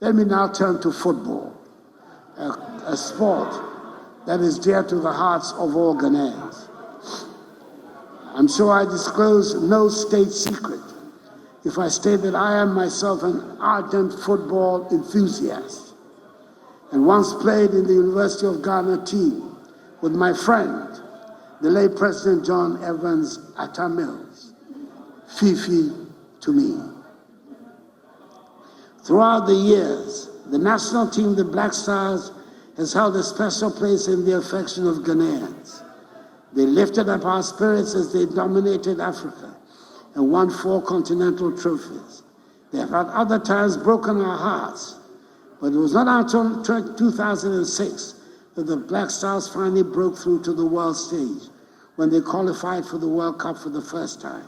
Let me now turn to football, a sport that is dear to the hearts of all Ghanaians. I'm sure I disclose no state secret if I state that I am myself an ardent football enthusiast and once played in the University of Ghana team with my friend, the late President John Evans Atta Mills, Fifi to me. Throughout the years, the national team, the Black Stars, has held a special place in the affection of Ghanaians. They lifted up our spirits as they dominated Africa and won 4 continental trophies. They have at other times broken our hearts, but it was not until 2006 that the Black Stars finally broke through to the world stage when they qualified for the World Cup for the first time.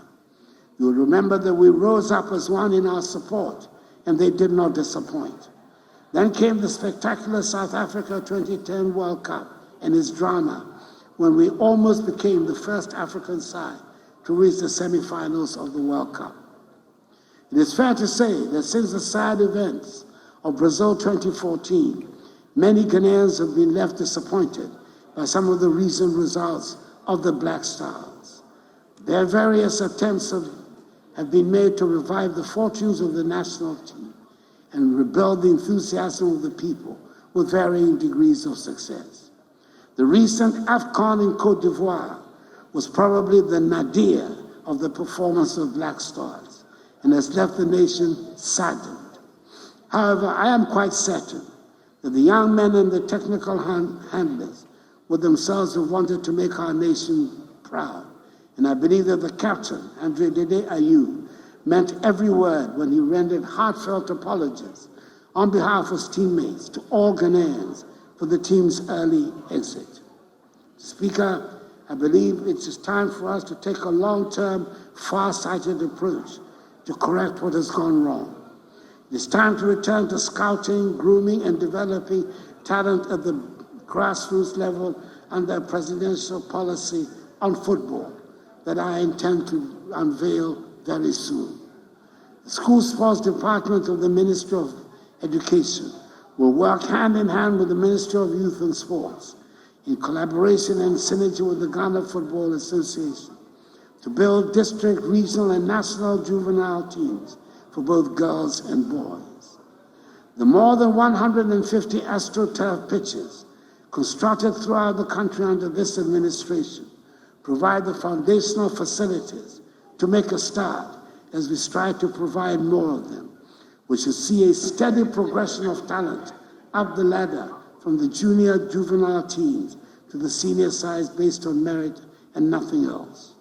You will remember that we rose up as one in our support, and they did not disappoint. Then came the spectacular South Africa 2010 World Cup and its drama, when we almost became the first African side to reach the semifinals of the World Cup. It is fair to say that since the sad events of Brazil 2014, many Ghanaians have been left disappointed by some of the recent results of the Black Stars. Their various attempts have been made to revive the fortunes of the national team and rebuild the enthusiasm of the people with varying degrees of success. The recent AFCON in Côte d'Ivoire was probably the nadir of the performance of Black Stars and has left the nation saddened. However, I am quite certain that the young men and the technical handlers would themselves have wanted to make our nation proud. And I believe that the captain, Andre Dede Ayew, meant every word when he rendered heartfelt apologies on behalf of his teammates to all Ghanaians for the team's early exit. Speaker, I believe it is time for us to take a long-term, far-sighted approach to correct what has gone wrong. It is time to return to scouting, grooming, and developing talent at the grassroots level under a presidential policy on football that I intend to unveil very soon. The School Sports Department of the Ministry of Education will work hand in hand with the Ministry of Youth and Sports in collaboration and synergy with the Ghana Football Association to build district, regional, and national juvenile teams for both girls and boys. The more than 150 AstroTurf pitches constructed throughout the country under this administration provide the foundational facilities to make a start as we strive to provide more of them, which should see a steady progression of talent up the ladder from the junior juvenile teams to the senior sides based on merit and nothing else.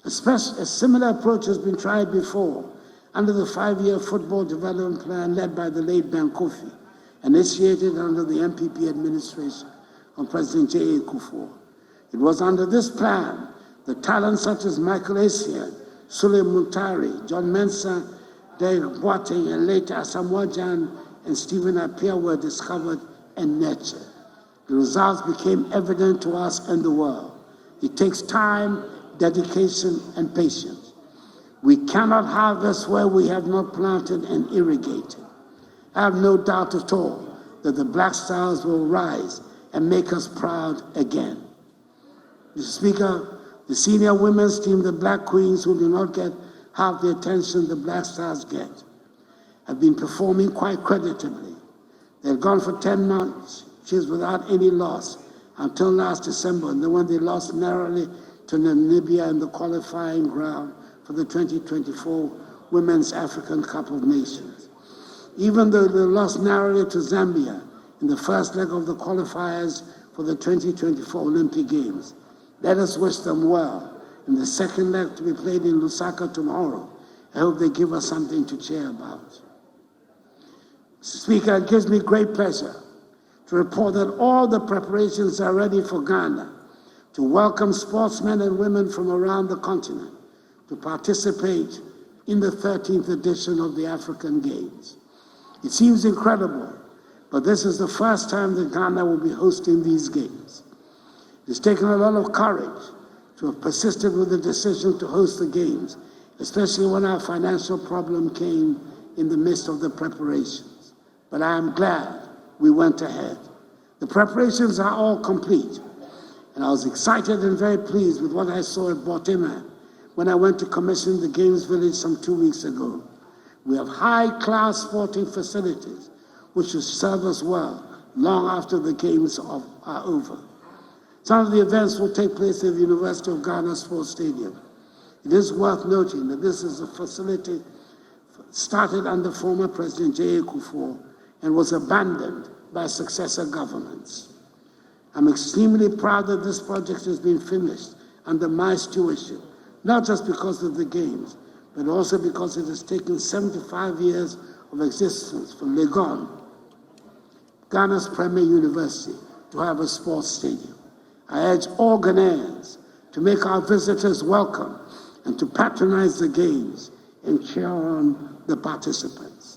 A similar approach has been tried before under the 5-year football development plan led by the late Ben Kofi, initiated under the MPP administration of President J.A. Kufuor. It was under this plan that talents such as Michael Essien, Sule Muntari, John Mensah, Derek Boateng, and later Asamoah Gyan and Stephen Appiah were discovered and nurtured. The results became evident to us and the world. It takes time, dedication, and patience. We cannot harvest where we have not planted and irrigated. I have no doubt at all that the Black Stars will rise and make us proud again. Mr. Speaker, the senior women's team, the Black Queens, who do not get half the attention the Black Stars get, have been performing quite creditably. They've gone for 10 months without any loss until last December, and then when they lost narrowly to Namibia in the qualifying round for the 2024 Women's African Cup of Nations. Even though they lost narrowly to Zambia in the first leg of the qualifiers for the 2024 Olympic Games, let us wish them well in the second leg to be played in Lusaka tomorrow. I hope they give us something to cheer about. Mr. Speaker, it gives me great pleasure to report that all the preparations are ready for Ghana to welcome sportsmen and women from around the continent to participate in the 13th edition of the African Games. It seems incredible, but this is the first time that Ghana will be hosting these games. It's taken a lot of courage to have persisted with the decision to host the games, especially when our financial problem came in the midst of the preparations. but I am glad we went ahead. The preparations are all complete, and I was excited and very pleased with what I saw at Botima when I went to commission the Games Village some 2 weeks ago. We have high-class sporting facilities which will serve us well long after the Games are over. Some of the events will take place at the University of Ghana Sports Stadium. It is worth noting that this is a facility started under former President J.A. Kufuor and was abandoned by successor governments. I'm extremely proud that this project has been finished under my stewardship, not just because of the Games, but also because it has taken 75 years of existence for Legon, Ghana's premier university, to have a sports stadium. I urge all Ghanaians to make our visitors welcome and to patronize the Games and cheer on the participants.